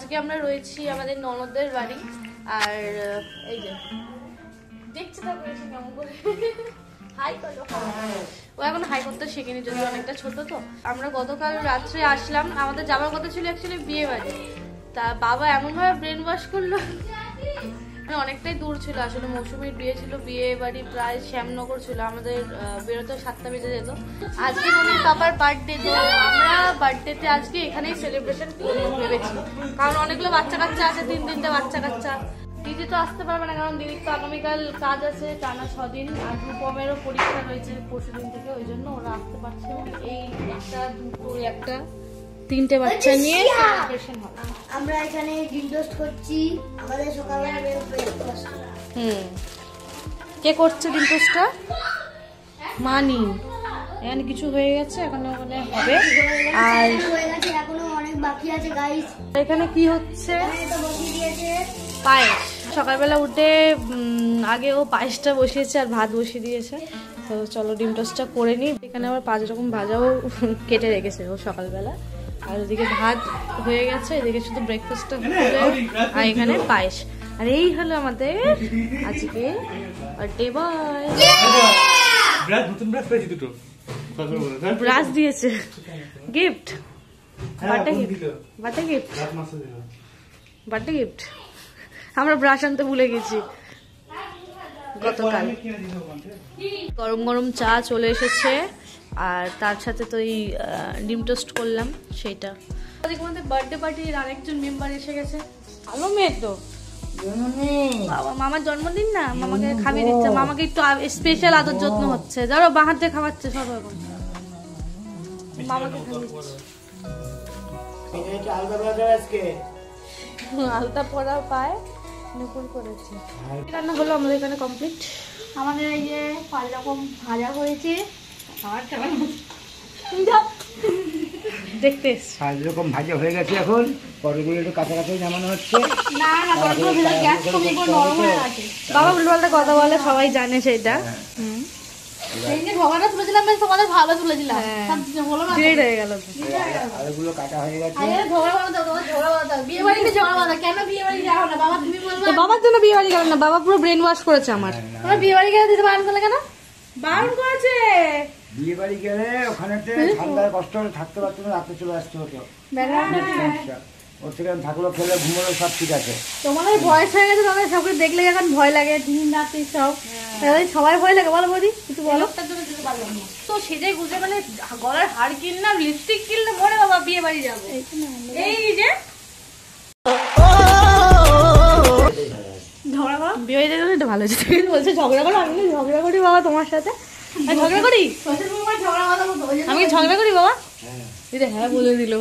আজকে আমরা রয়েছি আমাদের ননদের বাড়ি। আর এই যে দেখছি তা করেছে কেমন করে হাই করো। ও এখন হাই করতে শিখেনি, যদি অনেকটা ছোট তো। আমরা গতকাল রাত্রে আসলাম, আমাদের যাওয়ার কথা ছিল অ্যাকচুয়ালি বিয়ে বাড়ি। তা বাবা এমনভাবে ব্রেন ওয়াশ করলো, অনেকটাই দূর ছিল আসলে, মৌসুমীর বিয়ে ছিল, বিয়ে বাড়ি প্রায় শ্যামনগর ছিল, আমাদের বেরোতে 7টা বেজে যেত। আজকে মনির পাপার বার্থডে, তো আমরা বার্থডেতে আজকে এখানেই সেলিব্রেশন ভেবেছি, কারণ অনেকগুলো বাচ্চা কাচ্চা আছে, 3-3টে বাচ্চা কাচ্চা। দিদি তো আসতে পারবে না, কারণ দিদির তো আগামীকাল কাজ আছে টানা 6 দিন, আর রূপমেরও পরীক্ষা রয়েছে পরশুদিন থেকে, ওই জন্য ওরা আসতে পারছে না। এই একটা দুটো একটা 3টে বাচ্চা নিয়ে সেলিব্রেশন হবে। আমরা এখানে ডিম টোস্ট করছি, আমাদের সকালবেলা ব্রেকফাস্ট। কে করছে ডিম টোস্টটা? মানি। এখানে কিছু হয়ে গেছে, এখনো মানে হবে, আর হয়ে গেছে, এখনো অনেক বাকি আছে গাইস। এখানে কি হচ্ছে? এটা বসিয়ে দিয়েছে পায়েস। সকালবেলা উঠে আগে ও পায়েসটা বসিয়েছে আর ভাত বসিয়ে দিয়েছে, তো চলো ডিম টোস্টটা করে নিই। এখানে আবার 5 রকম ভাজাও কেটে রেখেছে ও সকালবেলা, আর ওদিকে ভাত হয়ে গেছে, এদিকে শুধু ব্রেকফাস্টটা হলে, আর এখানে পায়েস। আর এই হলো আমাদের আজকে বার্থডে বয়। ব্রাশ দিয়েছে, gift, birthday gift, birthday gift, birthday gift. আমরা ব্রাশ আনতে ভুলে গেছি গতকাল। গরম গরম চা চলে এসেছে, আর তার সাথে তো এই ডিম টোস্ট করলাম সেইটা। আমাদের বার্থডে পার্টির আরেকজন মেম্বার এসে গেছে, ভালো মেয়ে তো। বাবা মামার জন্মদিন না, মামাকে খাইয়ে দিচ্ছে, মামাকে একটু স্পেশাল আদর যত্ন হচ্ছে, ধরো বাঁ হাত দিয়ে খাওয়াচ্ছে সব এখন, মামাকে আলতা পরা পায় নুপুর করেছে। রান্না হলো আমাদের এখানে কমপ্লিট। আমাদের এই যে 5 রকম ভাজা হয়েছে, আর কেমন দেখতে 5 রকম ভাজা হয়ে গেছে, এখন পরগুলো একটু কাঁচা কাঁচাই নামানো হচ্ছে। না না পরগুলো ভেজে গ্যাস কমিয়ে নরম হয়ে আছে। বাবা উল্টোপাল্টা কথা বলে, সবাই জানে সেটা। এই যে ঝগড়া তুলেছিলাম, বেশ তোমাদের ভালো তুলেছিলাম, সব হলো না, ডিলেট হয়ে গেল। আলুগুলো কাটা হয়ে গেছে। আরে ঝগড়া বাঁধা, তোমার ঝগড়া বাঁধা, বিয়ে বাড়িতে ঝগড়া বাঁধা, কেন বিয়ে বাড়ি যাও না বাবা? তুমি বলবে বাবার জন্য বিয়ে বাড়ি গেল না, বাবা পুরো ব্রেন ওয়াশ করেছে আমার। তোমরা বিয়ে বাড়ি গেলে দিতে বারণ করলে কেন? বারণ করেছে। বিয়ে বাড়ি গেলে ওখানেতে ঠান্ডায় কষ্ট হলে থাকতে পারতো না, রাতে চলে আসতে হতো। ওর থেকে থাকলো, খেলে ঘুমোলো, সব ঠিক আছে। তোমাদের বয়স হয়ে গেছে, তোমাদের সবকে দেখলে এখন ভয় লাগে, দিন রাতে সব সবাই ভয় লাগে। বলো বৌদি কিছু বলো। তো সেটাই বুঝে, মানে গলার হার কিনলাম, লিপস্টিক কিনলাম, মরে বাবা বিয়ে বাড়ি যাবো। এই যে ঝগড়া করো, বিয়ে বাড়ি গেলে এটা ভালো হয়েছে। বলছে ঝগড়া করো, আমি ঝগড়া করি বাবা তোমার সাথে, আমি ঝগড়া করি, ঝগড়া বাঁধা মতো আমি ঝগড়া করি বাবা। দিদি হ্যাঁ বলে দিল।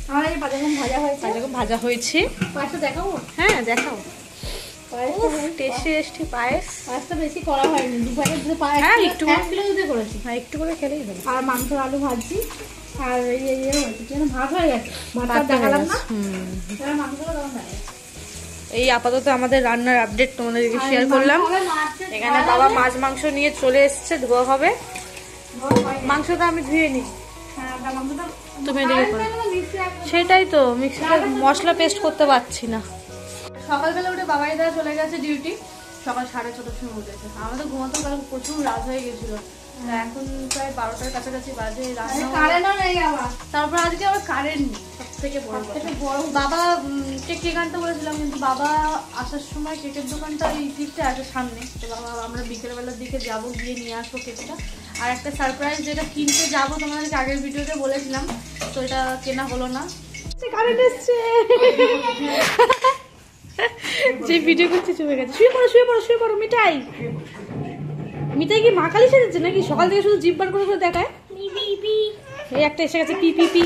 আমার এই 5 রকম ভাজা হয়েছে, 5 রকম ভাজা হয়েছে। পাঁচটা দেখাবো? হ্যাঁ দেখাও। পায়েসটা টেস্টি টেস্টি পায়েস। পাঁচটা বেশি করা হয়নি, 2 প্যাকেট দিতে পায়েস, হ্যাঁ, একটু 1 কিলো দিতে করেছি। হ্যাঁ একটু করে খেলেই হবে। আর মাংস আলু ভাজি, আর এই হয়েছে, কেন ভাত হয়ে গেছে, ভাতটা ভাতটা দেখালাম না, হুম। মাংসগুলো তখন দেখা গেছে। এই আপাতত আমাদের রান্নার আপডেট তোমাদেরকে শেয়ার করলাম। এখানে বাবা মাছ মাংস নিয়ে চলে এসছে, ধোয়া হবে। মাংসটা আমি ধুয়ে নিই, তুমি এদিকে করো। সেটাই তো, মিক্সিতে মশলা পেস্ট করতে পারছি না। সকালবেলা উঠে বাবাই দাদা চলে গেছে ডিউটি, সকাল 6:30টার সময় উঠেছে। আমাদের ঘুমাতে কারণ প্রচুর রাত হয়ে গেছিল, এখন প্রায় 12টার কাছাকাছি বাজে। তারপর আজকে আবার কারেন্ট নেই, সব থেকে বড়। বাবা কেক আনতে বলেছিলাম, কিন্তু বাবা আসার সময় কেকের দোকানটা এই দিকটা আছে সামনে, তো বাবা আমরা বিকেলবেলার দিকে যাবো, গিয়ে নিয়ে আসবো কেকটা। আর একটা সারপ্রাইজ যেটা কিনতে যাবো, তোমাদেরকে আগের ভিডিওতে বলেছিলাম, তো এটা কেনা হলো না। কারেন্ট এসছে, যে ভিডিও করছি চলে গেছে। শুয়ে পড়ো শুয়ে পড়ো শুয়ে পড়ো। মিঠাই মিঠাই কি মা কালী সেজেছে নাকি? সকাল থেকে শুধু জিভ বার করে করে দেখায়। এই একটা এসে গেছে পি পি পি।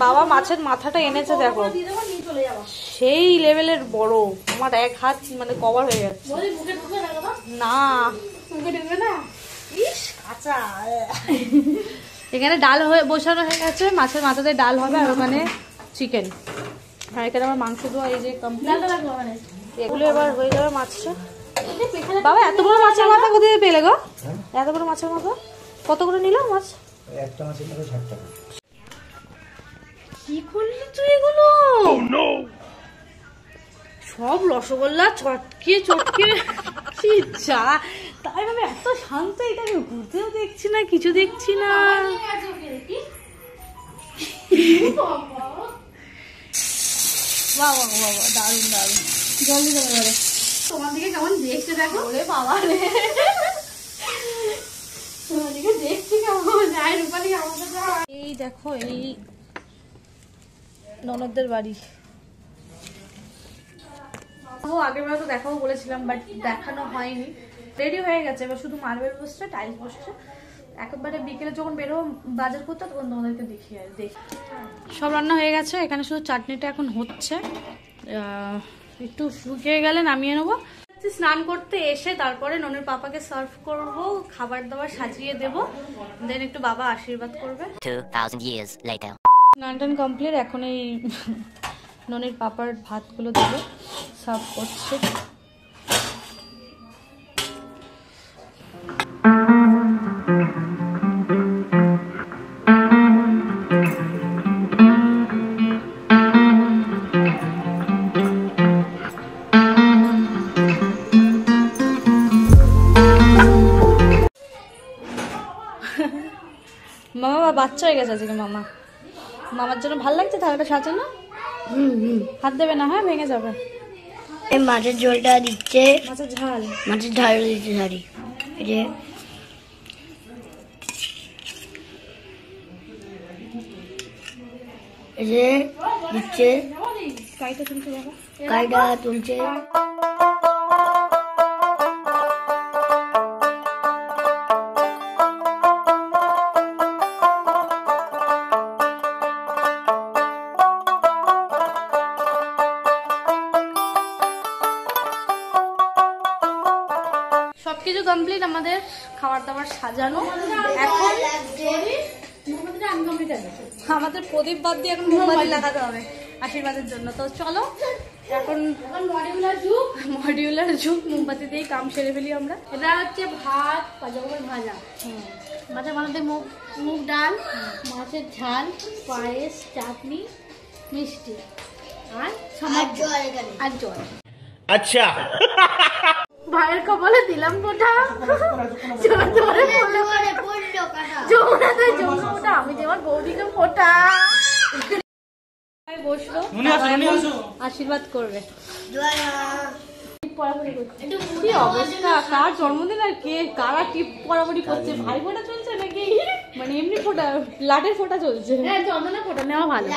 বাবা মাছের মাথাটা এনেছে, দেখো সেই লেভেলের বড়, আমার 1 হাত মানে কভার হয়ে যাচ্ছে। না আচ্ছা, এখানে ডাল হয়ে বসানো হয়ে গেছে, মাছের মাথাতে ডাল হবে, আর ওখানে চিকেন। হ্যাঁ এখানে আমার মাংস দেওয়া এই যে কমপ্লিট, এগুলো এবার হয়ে যাবে মাছটা। বাবা এত বড় মাছের মাথা কোথায় পেলে গো? এত বড় মাছের মাথা কত করে নিল মাছ? একটা মাছের মাথা 60 টাকা। কি করলি তুই এগুলো? সব রসগোল্লা চটকে চটকে যা, তাই ভাবে এত শান্ত, এটাকে ঘুরতেও দেখছি না, কিছু দেখছি না। বাবা বাবা, দারুন দারুন। জলদি জলদি বলো, তোমার দিকে কেমন দেখছে দেখো। ওরে বাবা রে, তোমার দিকে দেখছি কেমন, যাই রূপালি আমাকে দাও। এই দেখো, এই ননদদের বাড়ি। আগের বার তো দেখাবো বলেছিলাম, বাট দেখানো হয়নি। রেডি হয়ে গেছে, এবার শুধু মার্বেল বসছে, টাইলস বসছে। একেবারে বিকেলে যখন বেরোবো বাজার করতে, তখন তোমাদেরকে দেখি। সব রান্না হয়ে গেছে, এখানে শুধু চাটনিটা এখন হচ্ছে। একটু শুকিয়ে গেলে নামিয়ে নেবো। স্নান করতে এসে তারপরে ননের পাপাকে সার্ভ করব, খাবার দাবার সাজিয়ে দেব, দেন একটু বাবা আশীর্বাদ করবে। 2000 years later. স্নান টান কমপ্লিট, এখন এই ননের পাপার ভাতগুলো দেবো, সার্ভ করছে। মামা বাচ্চা হয়ে গেছে আজকে। মামার জন্য ভালো লাগছে থালাটা সাজানো। হাত দেবে না, হ্যাঁ ভেঙে যাবে। মাছের ঝোলটা দিচ্ছে, মাছের ঝাল, মাছের ঝাল দিচ্ছে। সরি, এই যে দিচ্ছে, কাইটা তুলছে বাবা, কাইটা তুলছে। সবকিছু কমপ্লিট, আমাদের খাবার দাবার সাজানো। এখন আমাদের প্রদীপ বাদ দিয়ে এখন মোমবাতি লাগাতে হবে আশীর্বাদের জন্য। তো চলো, এখন মডিউলার যুগ, মোমবাতি দিয়ে কাম সেরে ফেলি আমরা। এটা হচ্ছে ভাত, পাজামের ভাজা, মাছের বানাতে মুগ ডাল, মাছের ঝাল, পায়েস, চাটনি, মিষ্টি আর জল। अच्छा ভাইয়ের কপালে দিলাম কোটা, আমি যেমন বৌদিকে ফোটা। বসলো, আশীর্বাদ করবে। কি অবস্থা, কার জন্মদিন আর কে কারা কি পড়াপড়ি করছে? ভাই ফোটা চলছে নাকি মানে এমনি ফোটা, লাটের ফোটা চলছে? হ্যাঁ, চন্দনা ফোটা নেওয়া ভালো।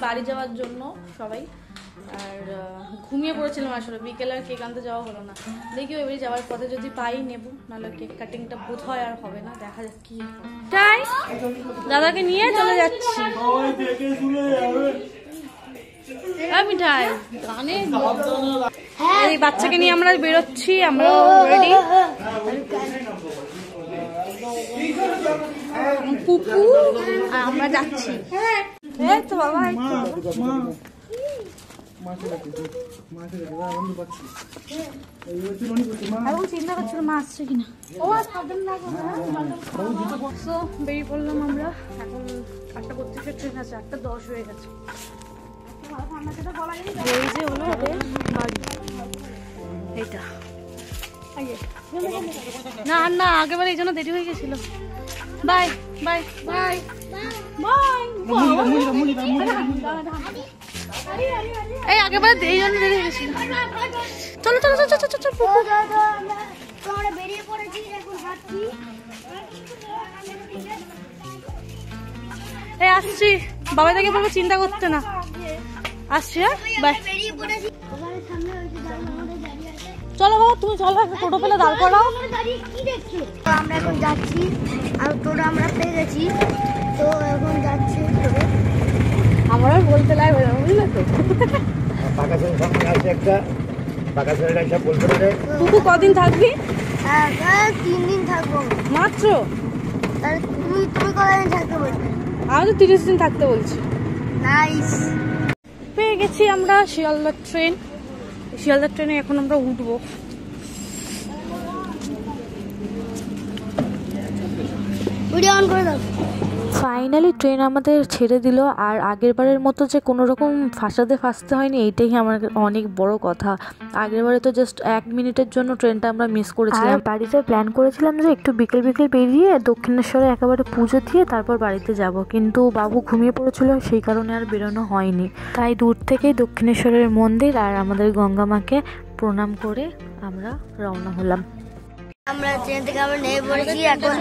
বাড়ি যাওয়ার জন্য সবাই, আর ঘুমিয়ে পড়েছিলাম আসলে। বিকেল আর কেক আনতে যাওয়া হলো না। দেখি ওই বাড়ি যাওয়ার পথে যদি পাই নেবো, নাহলে কেক কাটিংটা বোধ হয় আর হবে না, দেখা যাক কি। তাই দাদাকে নিয়ে চলে যাচ্ছি। মিঠাই গানে এই বাচ্চাকে নিয়ে আমরা বেরোচ্ছি, আমরা রেডি। পুপু আর আমরা যাচ্ছি। এই তো বাবা, এখন চিন্তা করছিল মা আসছে কিনা। ও সাবধান লাগবে না। তো বেরিয়ে পড়লাম আমরা। এখন 8:32 ট্রেন আছে, 8:10 হয়ে গেছে। এই যে হলো ওদের বাড়ি, এইটা। না না, আগেবার এই জন্য দেরি হয়ে গেছিল। Bye bye bye bye. এই আগেবার এই জন্য দেরি হয়ে গেছিল। চলো চলো চলো চলো চলো। এই আসছি, বাবা থেকে বলবো চিন্তা করতে না। আসছি, হ্যাঁ বাই। চলো বাবা তুমি চলো, একটা টোটো পেলে দাঁড় করাও। তো আমরা এখন যাচ্ছি, আর টোটো আমরা পেয়ে গেছি, তো এখন যাচ্ছি টোটো। আমারও বলতে লাগবে না, বুঝলে তো। পাকা ছেলে সামনে আছে একটা, পাকা ছেলেটা সব বলতে পারে। তুই কদিন থাকবি? হ্যাঁ 3 দিন থাকবো মাত্র? তাহলে তুমি কতদিন থাকতে বলবে? আমি তো 30 দিন থাকতে বলছি। নাইস। পেয়ে গেছি আমরা শিয়ালদা ট্রেন। শিয়ালদা ট্রেনে এখন আমরা উঠবো। ভিডিও অন করে দাও। ফাইনালি ট্রেন আমাদের ছেড়ে দিল। আর আগের বারের মতো যে কোনো রকম ফাঁসতে হয়নি, এইটাই আমার অনেক বড় কথা। আগের বারে তো জাস্ট 1 মিনিটের জন্য ট্রেনটা আমরা মিস করেছিলাম। বাড়িতে প্ল্যান করেছিলাম যে একটু বিকেল বেরিয়ে দক্ষিণেশ্বরে একেবারে পুজো দিয়ে তারপর বাড়িতে যাব, কিন্তু বাবু ঘুমিয়ে পড়েছিল, সেই কারণে আর বেরোনো হয়নি। তাই দূর থেকেই দক্ষিণেশ্বরের মন্দির আর আমাদের গঙ্গা মাকে প্রণাম করে আমরা রওনা হলাম। আমরা ট্রেন থেকে আবার নেমে পড়েছি, এখন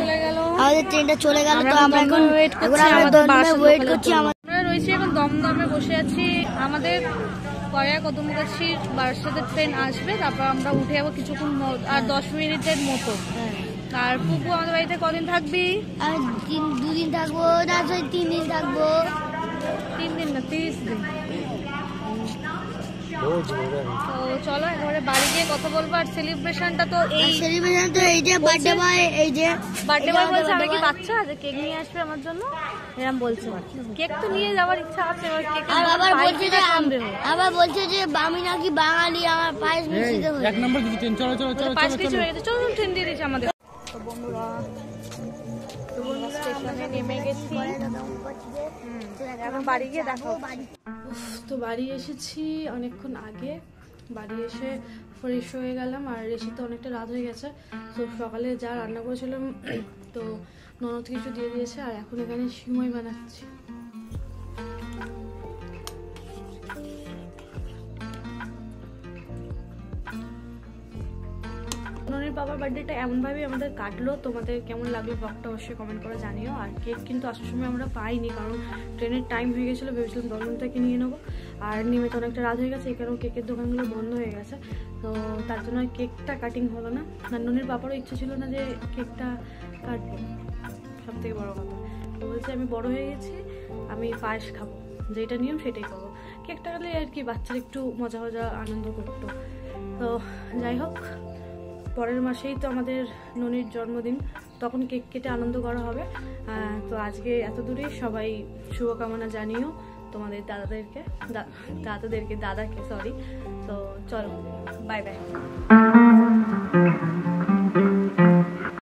আমাদের ট্রেনটা চলে গেল, তো আমরা এখন ওয়েট করছি। আমরা রয়েছি এখন দমদমে বসে আছি। আমাদের কয়া কদমগাছির বারাসাতের ট্রেন আসবে, তারপর আমরা উঠে যাবো কিছুক্ষণ আর 10 মিনিটের মতো। আর পুপু আমাদের বাড়িতে কদিন থাকবি? আর 2 দিন থাকবো, না 3 দিন থাকবো। 3 দিন না 30 দিন। তো চলো একেবারে বাড়ি গিয়ে কথা বলবো। আর সেলিব্রেশনটা তো সেলিব্রেশন তো এই যে বার্থডে বয়, এই যে বার্থডে বয় বলছে আমি কি বাচ্চা যে কেক নিয়ে আসবে আমার জন্য, এরকম বলছে। কেক তো নিয়ে যাওয়ার ইচ্ছা আছে, এবার কেক আবার বলছে যে আমি নাকি বাঙালি, আমার পায়েস মিশিতে হবে। 1 নম্বর দিচ্ছেন, চলো চলো চলো পাঁচ কিছু হয়ে গেছে। চলো ট্রেন দিয়ে দিয়েছে আমাদের। তো বন্ধুরা স্টেশনে নেমে গেছি, এখন বাড়ি গিয়ে দেখো। তো বাড়ি এসেছি অনেকক্ষণ আগে। বাড়ি এসে ফ্রেশ হয়ে গেলাম, আর এসে তো অনেকটা রাত হয়ে গেছে। তো সকালে যা রান্না করেছিলাম তো ননদ কিছু দিয়ে দিয়েছে, আর এখন এখানে সিমাই বানাচ্ছি। ননির বাবার বার্থডেটা এমনভাবেই আমাদের কাটলো। তোমাদের কেমন লাগলো ব্লগটা অবশ্যই কমেন্ট করে জানিও। আর কেক কিন্তু আসার সময় আমরা পাইনি, কারণ ট্রেনের টাইম হয়ে গেছিলো, ভেবেছিলাম দমদম থেকে নিয়ে নেবো। আর নেমে তো অনেকটা রাত হয়ে গেছে, এই কারণে কেকের দোকানগুলো বন্ধ হয়ে গেছে, তো তার জন্য কেকটা কাটিং হলো না। আর ননির বাবারও ইচ্ছে ছিল না যে কেকটা কাটবো, সব থেকে বড়ো কথা। তো বলছে আমি বড় হয়ে গেছি, আমি পায়েস খাবো, যেটা নিয়ম সেটাই খাবো। কেকটা কাটলে আর কি বাচ্চারা একটু মজা আনন্দ করতো। তো যাই হোক, পরের মাসেই তো আমাদের ননির জন্মদিন, তখন কেক কেটে আনন্দ করা হবে। তো আজকে এত দূরেই, সবাই শুভকামনা জানিও তোমাদের দাদাকে সরি। তো চলো, বাই বাই।